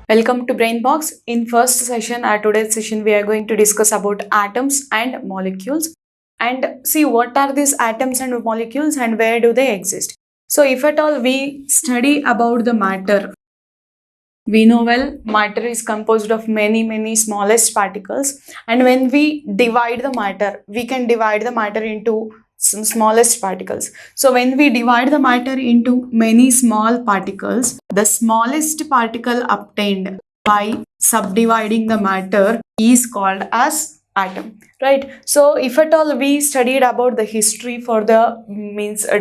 Welcome to Brainbox. In first session, our today's session, we are going to discuss about atoms and molecules and see what are these atoms and molecules and where do they exist. So if at all we study about the matter, we know well matter is composed of many smallest particles, and when we divide the matter, we can divide the matter into some smallest particles. So when we divide the matter into many small particles, the smallest particle obtained by subdividing the matter is called as atom, right? So if at all we studied about the history for the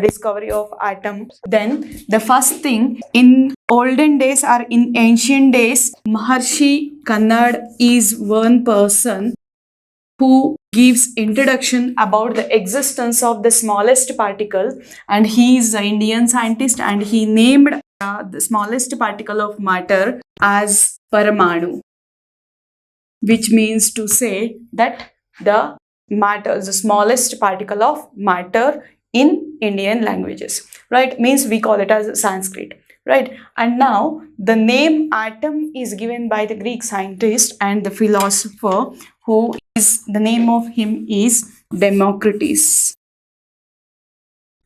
discovery of atom, then the first thing in olden days or in ancient days, Maharshi Kannad is one person who gives introduction about the existence of the smallest particle, and he is an Indian scientist and he named the smallest particle of matter as Paramanu, which means to say that the matter, the smallest particle of matter in Indian languages, right? Means we call it as Sanskrit, right? And now the name atom is given by the Greek scientist and the philosopher, who is, the name of him is Democritus.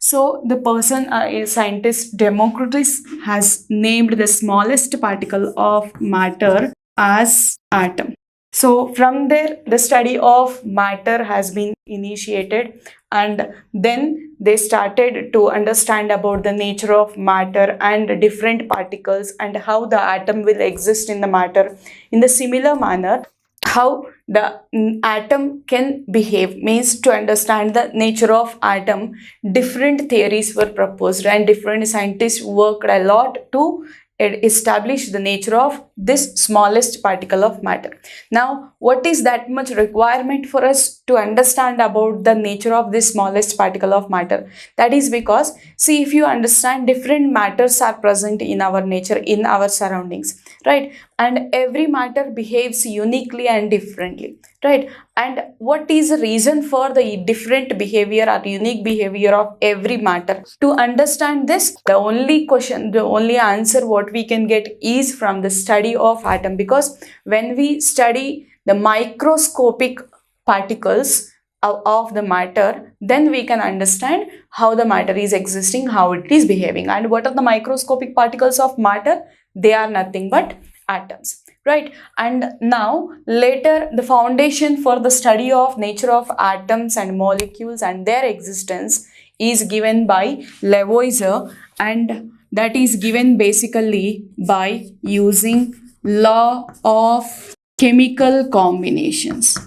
So the person, a scientist Democritus, has named the smallest particle of matter as atom. So from there, the study of matter has been initiated, and then they started to understand about the nature of matter and different particles and how the atom will exist in the matter. In the similar manner, how the atom can behave, means to understand the nature of atom, different theories were proposed and different scientists worked a lot to establish the nature of this smallest particle of matter. Now, what is that much requirement for us to understand about the nature of this smallest particle of matter? That is because, see, if you understand, different matters are present in our nature, in our surroundings, right? And every matter behaves uniquely and differently, right? And what is the reason for the different behavior or unique behavior of every matter? To understand this, the only question, the only answer what we can get is from the study of atom, because when we study the microscopic particles of the matter, then we can understand how the matter is existing, how it is behaving. And what are the microscopic particles of matter? They are nothing but atoms, right? And now later, the foundation for the study of nature of atoms and molecules and their existence is given by Lavoisier, and that is given basically by using law of chemical combinations.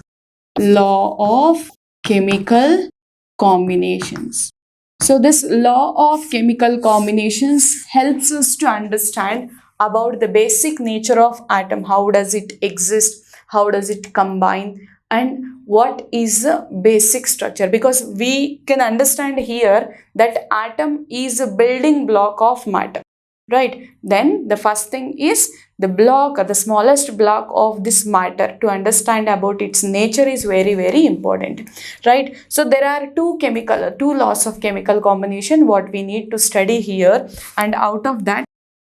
Law of chemical combinations. So this law of chemical combinations helps us to understand about the basic nature of atom. How does it exist? How does it combine? And what is the basic structure? Because we can understand here that atom is a building block of matter, right? Then the first thing is the block, or the smallest block of this matter. To understand about its nature is very important, right? So there are two laws of chemical combination what we need to study here, and out of that,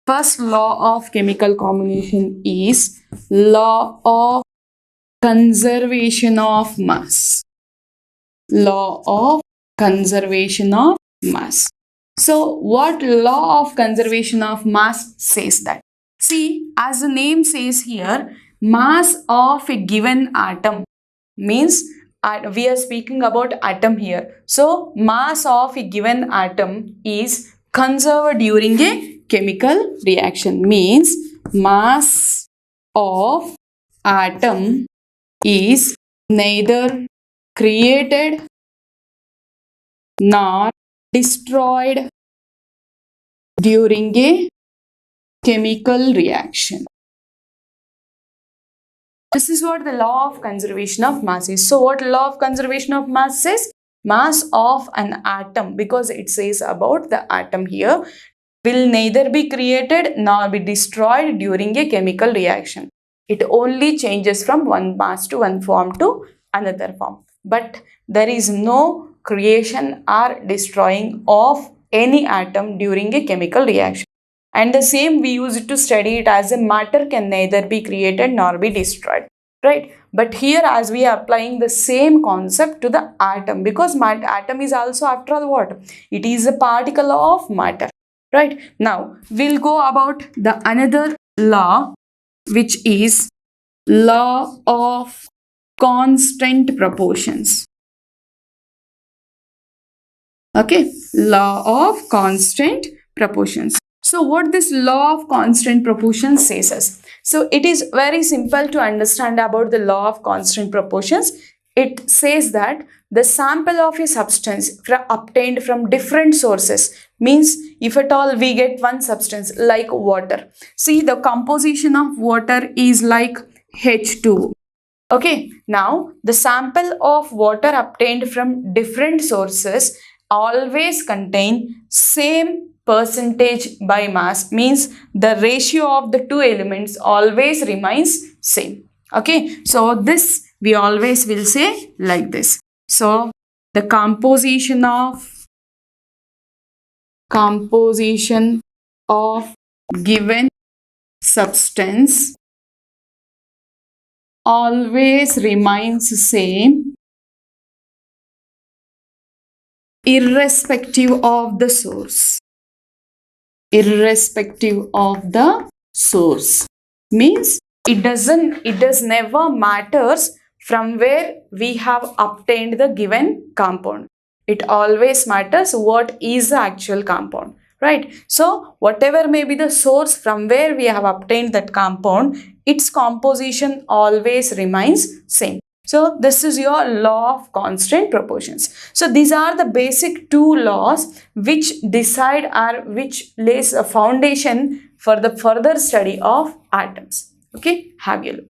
first law of chemical combination is law of conservation of mass. Law of conservation of mass. So what law of conservation of mass says that? See, as the name says here, mass of a given atom means we are speaking about atom here. So mass of a given atom is conserved during a chemical reaction, means mass of atom is neither created nor destroyed during a chemical reaction. This is what the law of conservation of mass is. So what law of conservation of mass says? Mass of an atom, because it says about the atom here, will neither be created nor be destroyed during a chemical reaction. It only changes from one mass to one form to another form. But there is no creation or destroying of any atom during a chemical reaction. and the same we use it to study it as a matter can neither be created nor be destroyed, right? But here as we are applying the same concept to the atom, because atom is also after all what? It is a particle of matter, right? Now we'll go about the another law, which is law of constant proportions. Okay, law of constant proportions. So what this law of constant proportions says us? So it is very simple to understand about the law of constant proportions. It says that the sample of a substance obtained from different sources, means if at all we get one substance like water. See, the composition of water is like H2. Okay, now the sample of water obtained from different sources always contain same percentage by mass, means the ratio of the two elements always remains same. Okay, so this we always will say like this. So the composition of given substance always remains same irrespective of the source. Irrespective of the source means it does never matters from where we have obtained the given compound. It always matters what is the actual compound, right? So whatever may be the source from where we have obtained that compound, its composition always remains same. So this is your law of constant proportions. So these are the basic two laws which decide or which lays a foundation for the further study of atoms. Okay, have a look.